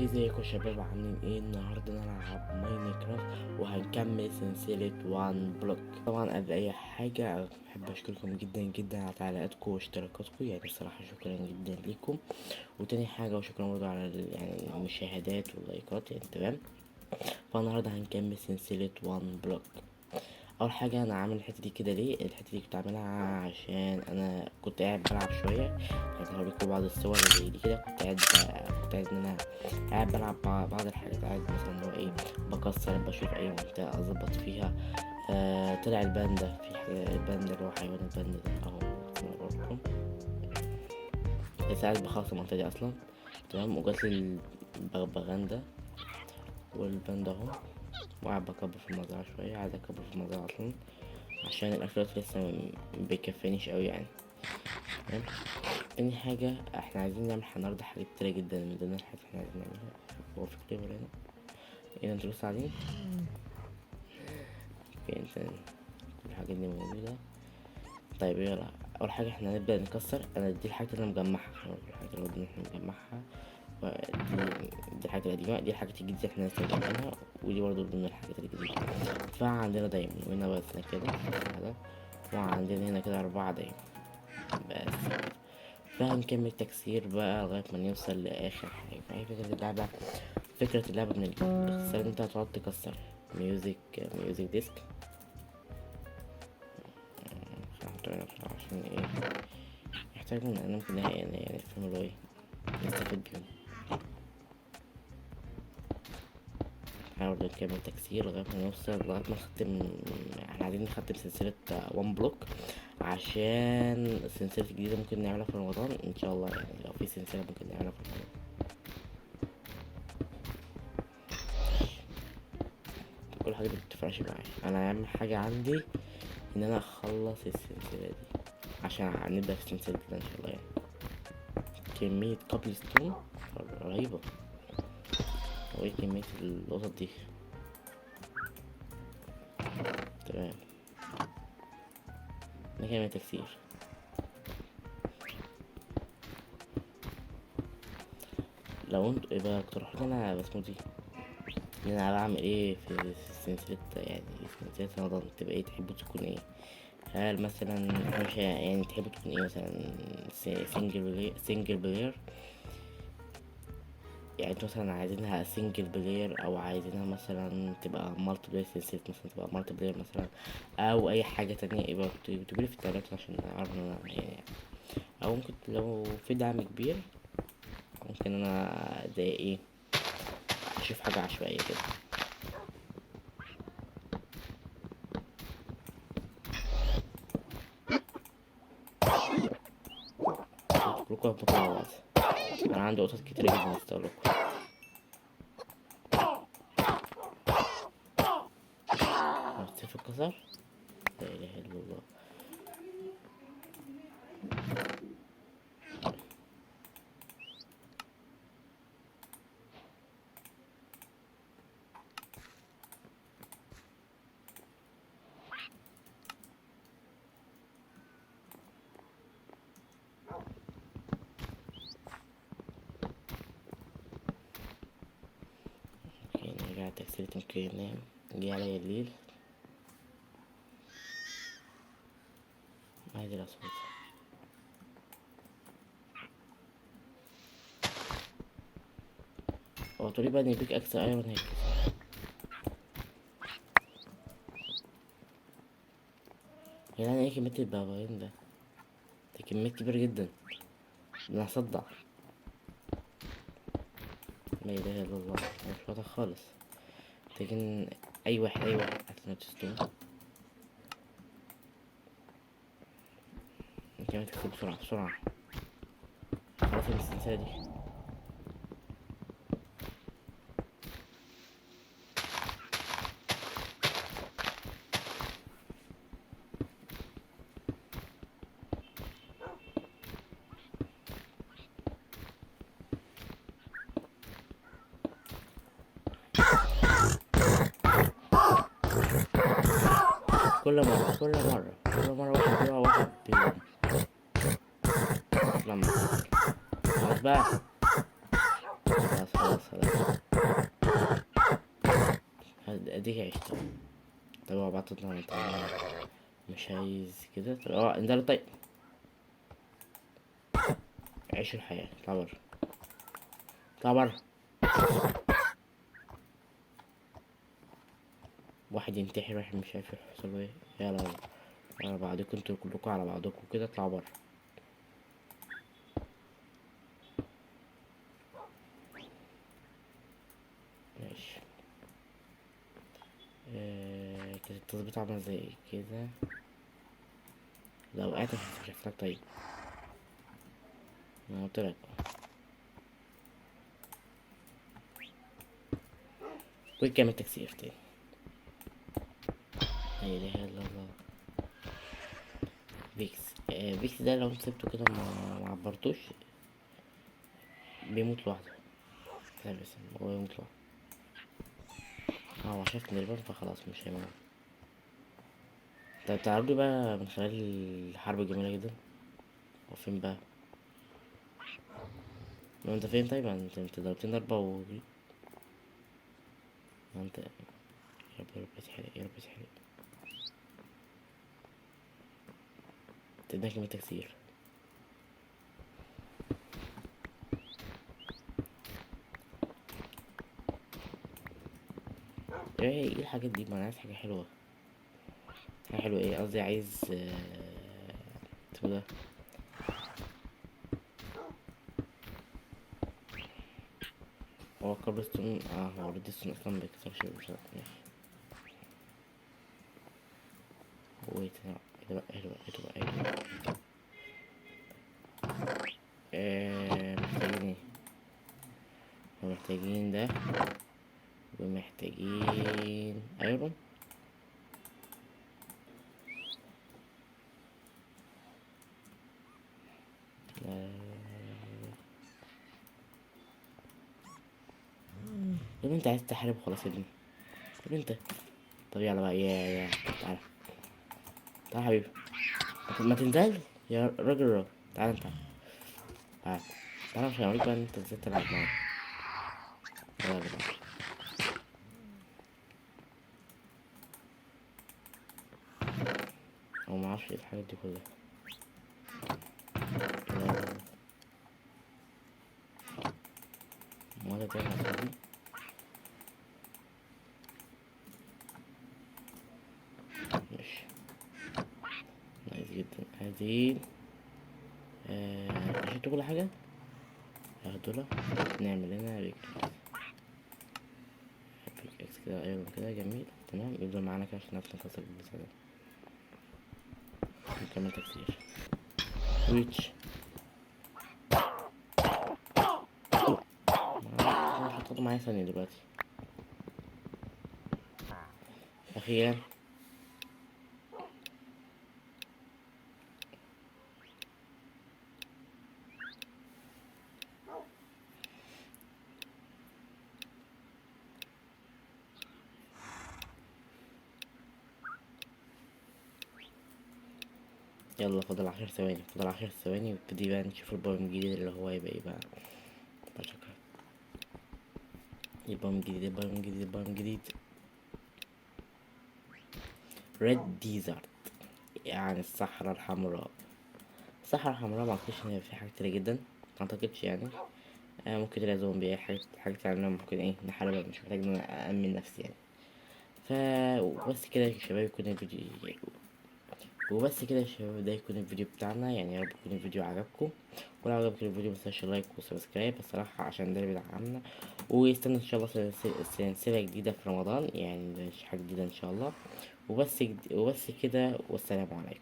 ازيكم يا شباب، عاملين ايه؟ النهارده نلعب ماينكرافت وهنكمل سلسلة وان بلوك. طبعا قبل اي حاجة بحب اشكركم جدا جدا على تعليقاتكم واشتراكاتكم، يعني الصراحة شكرا جدا ليكم. وتاني حاجة وشكرا برضه على يعني المشاهدات واللايكات، يعني تمام. فالنهارده هنكمل سلسلة وان بلوك. اول حاجه انا عامل الحته دي كده ليه؟ الحته دي كنت عاملها عشان انا كنت قاعد بلعب شويه، يعني هوريكم بعض الصور اللي زي دي كده. كنت قاعد ان انا قاعد بلعب بعض الحاجات، قاعد مثلا اللي هو ايه، بكسر، بشوف اي منطقه اظبط فيها. طلع الباندا، في الباندا اللي هو حيوان الباندا ده اهو. لكم ساعات بخلص المنطقه دي اصلا، تمام. وجات لي البغبغان ده والباندا اهو، وقاعد بكبر في المزرعه شويه، عايز اكبر في المزرعه اصلا عشان الاكل لسه مبيكفينيش اوي يعني، تمام. تاني حاجة احنا عايزين نعمل النهاردة حاجات كتيرة جدا. من ضمن الحاجات اللي احنا عايزين نعملها، هو في كليبر هنا ايه انتوا لسه قاعدين؟ في انت كل الحاجات دي موجودة. طيب يلا، اول حاجة احنا هنبدأ نكسر. انا دي الحاجات اللي انا مجمعها، الحاجات اللي قلنا احنا مجمعها. دي الحاجات القديمة، دي الحاجات الجديدة احنا لسه مجمعينها، ودي برضه ضمن الحاجات الجديدة. فعندنا دايما وهنا بس كده ده، وعندنا هنا كده 4 دايما بس. فهنكمل تكسير بقى لغاية ما نوصل لآخر حاجة. فهي فكرة اللعبة، فكرة اللعبة من الاختصار انت هتقعد تكسر ميوزك ديسك. هحط هنا بصراحة عشان ايه، يحتاجون انا ممكن يعني يفهموا له ايه، نستفيد بيهم. نحاول نكمل تكسير لغاية ما نوصل، لغاية ما نختم. احنا عايزين نختم سلسلة وان بلوك، عشان السلسلة الجديدة ممكن نعملها في رمضان ان شاء الله. يعني لو في سلسلة ممكن نعملها في رمضان. كل حاجة مبتفرقش معايا، انا اهم حاجة عندي ان انا اخلص السلسلة دي عشان هنبدأ في سلسلة كده ان شاء الله يعني. كمية كابل ستون رهيبة، وايه كمية القطط دي، تمام. نكمل تكسير. لو انتوا يبقى اقترحوا لي انا بسمو دي ان انا بعمل ايه في سلسلة، يعني في سلسلة رمضان تبقى ايه، تحبوا تكون ايه؟ هل مثلا احنا مش يعني تحبوا تكون ايه مثلا؟ سنجل بلاير، يعني انتوا مثلا عايزينها سنجل بلاير، او عايزينها مثلا تبقى مالتي بلاير، سلسلة مثلا تبقى مالتي بلاير مثلا، او اي حاجة تانية. يبقى اكتبولي في التعليقات عشان اعرف ان انا يعني، او ممكن لو في دعم كبير ممكن انا زي ايه، اشوف حاجة عشوائية كده. كلكم هتموتوا مع بعض، انا عندي قطط كتير جدا استغلكم. السيف اتكسر، لا اله الا الله. اوكي نرجع تكسيرة، ممكن ننام، جه عليا الليل. هذه الاصوات، هو تقريبا يديك اكثر ايرون هيك. يعني ايه كمية البغبغان ده؟ ده كمية كبيرة جدا، ده انا هصدع. لا اله الا الله، انا مش واضح خالص. لكن اي واحد هات ستون. كمان تكتب بسرعة بسرعة، خلاص السلسلة دي. كل مرة واحد بيقع واحد بيقوم. لما خلاص بقى، خلاص. اديك عيش. طب هو بعد تطلع انت مش عايز كده. طب انزل طيب. عيش الحياة. اطلع برا، اطلع برا. واحد ينتحر، واحد مش عارف يحصل له ايه. يلا يلا على بعضكم، انتوا كلكم على بعضكم كده، اطلعوا برا. ماشي. كده التظبيط عامل زي كده. لو وقعت مش هحسلك. طيب انا قلتلك. وكام التكسير تاني. لا اله الا الله. فيكس. فيكس ده لو انت سبته كده ما عبرتوش بيموت لوحده. لا بس هو يموت لوحده. هو شاف نيرفان فخلاص مش هيموت. طب تعرضوا بقى من خلال الحرب الجميلة جدا. هو فين بقى؟ ما انت فين؟ طيب انت ضربتين ضربة ما انت يا رب يا رب تحرق، يا رب تحرق. تدينا كمية تكسير. ايه الحاجات دي؟ ما انا عايز حاجة حلوة. حاجة حلوة ايه قصدي؟ عايز اسمه ده. هو كاربستون. هو ريدستون اصلا مبيكسرش مش ماشي. ويت. ايه ده بقى؟ ايه ده بقى؟ ايه ده بقى؟ ايه ده بقى؟ محتاجين ايه؟ محتاجين ده، ومحتاجين ايرون. يا ابني انت عايز تحارب خلاص يا ابني. يا ابني انت. طب يلا بقى. يا تعالى. تعالى حبيبي. ما تنزل يا راجل. تعالى انت. تعالى. تعالى مش هوريك بقى ان انت ازاي تلعب معايا. يلا يا جدع. هو معرفش ايه الحاجات دي كلها. يلا. ولا تاني عصبي. ماشي. نايس جدا. عايزين نحط كل حاجة. هدولة. نعمل هنا بيك اكس كده. ايرون كده جميل. تمام. يفضل معانا كده عشان نعرف نكسر البتاع ده. نكمل تكسير. ريتش. مش هتاخد معايا ثانية دلوقتي. أخيرا. يلا فاضل 10 ثواني. فاضل 10 ثواني وابتدي بقى نشوف البايم الجديد اللي هو يبقى ايه بقى. شكرا. البايم الجديد، البايم الجديد، البايم الجديد. ريد ديزرت، يعني الصحراء الحمراء. الصحراء الحمراء ما اعتقدش ان في حاجات كتير جدا. ما اعتقدش يعني. ممكن تلاقي زومبي، حاجات يعني ممكن ايه نحاربها. مش محتاج ان انا أأمن نفسي يعني. ف وبس كده يا شباب يكون الفيديو. وبس كده يا شباب ده يكون الفيديو بتاعنا يعني. يا رب يكون الفيديو عجبكم. ولو عجبك الفيديو متنساش لايك وسبسكرايب الصراحة عشان ده اللي بيدعمنا. ويستنى ان شاء الله سلسلة جديدة في رمضان يعني. مش حاجة جديدة ان شاء الله. وبس كده والسلام عليكم.